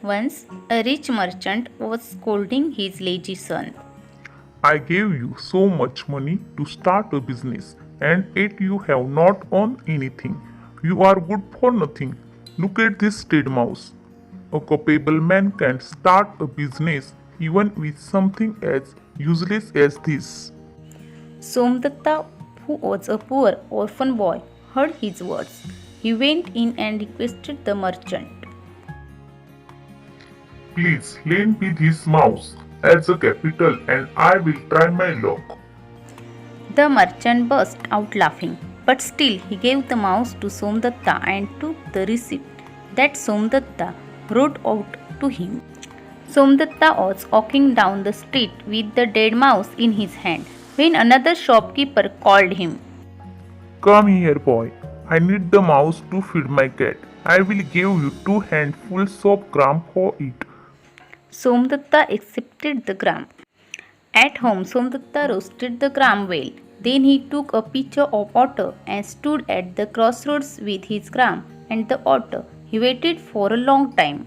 Once, a rich merchant was scolding his lazy son. I gave you so much money to start a business, and yet you have not earned anything. You are good for nothing. Look at this dead mouse. A capable man can start a business even with something as useless as this. Somdatta, who was a poor orphan boy, heard his words. He went in and requested the merchant. Please lend me this mouse as a capital and I will try my luck. The merchant burst out laughing, but still he gave the mouse to Somdatta and took the receipt that Somdatta wrote out to him. Somdatta was walking down the street with the dead mouse in his hand when another shopkeeper called him. Come here, boy. I need the mouse to feed my cat. I will give you 2 handfuls of gram for it. Somdatta accepted the gram. At home, Somdatta roasted the gram well. Then he took a pitcher of water and stood at the crossroads with his gram and the water. He waited for a long time.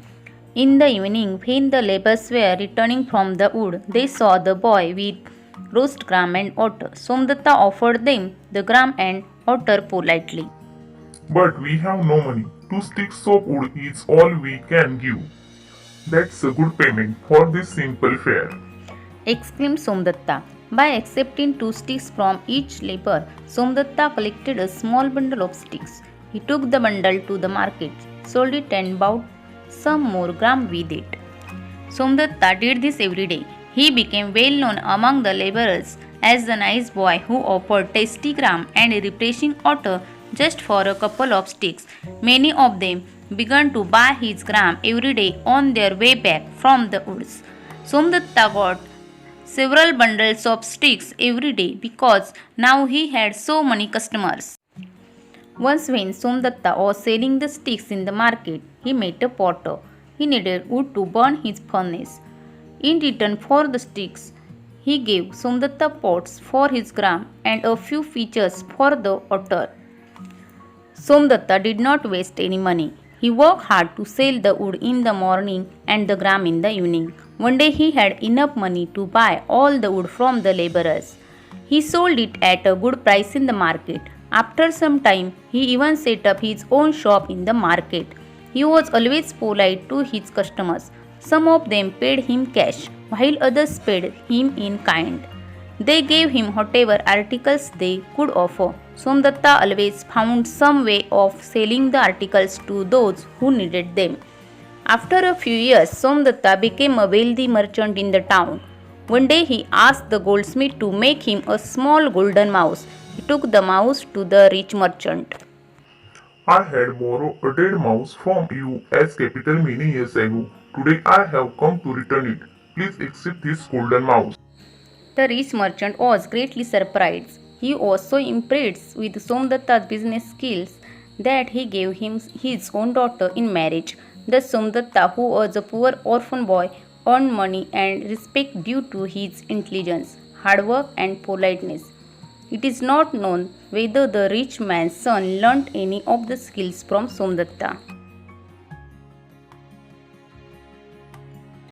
In the evening, when the laborers were returning from the wood, they saw the boy with roast gram and water. Somdatta offered them the gram and water politely. But we have no money. 2 sticks of wood is all we can give. That's a good payment for this simple fare. Exclaimed Somdatta. By accepting 2 sticks from each laborer, Somdatta collected a small bundle of sticks. He took the bundle to the market, sold it and bought some more gram with it. Somdatta did this every day. He became well known among the laborers as the nice boy who offered tasty gram and refreshing water just for a couple of sticks. Many of them began to buy his gram every day on their way back from the woods. Somdatta got several bundles of sticks every day because now he had so many customers. Once, when Somdatta was selling the sticks in the market, he met a potter. He needed wood to burn his furnace. In return for the sticks, he gave Somdatta pots for his gram and a few pitchers for the water. Somdatta did not waste any money. He worked hard to sell the wood in the morning and the gram in the evening. One day he had enough money to buy all the wood from the laborers. He sold it at a good price in the market. After some time, he even set up his own shop in the market. He was always polite to his customers. Some of them paid him cash, while others paid him in kind. They gave him whatever articles they could offer. Somdatta always found some way of selling the articles to those who needed them. After a few years, Somdatta became a wealthy merchant in the town. One day he asked the goldsmith to make him a small golden mouse. He took the mouse to the rich merchant. I had borrowed a dead mouse from you as capital many years ago. Today I have come to return it. Please accept this golden mouse. The rich merchant was greatly surprised. He was so impressed with Somdatta's business skills that he gave him his own daughter in marriage. Thus Somdatta, who was a poor orphan boy, earned money and respect due to his intelligence, hard work and politeness. It is not known whether the rich man's son learnt any of the skills from Somdatta.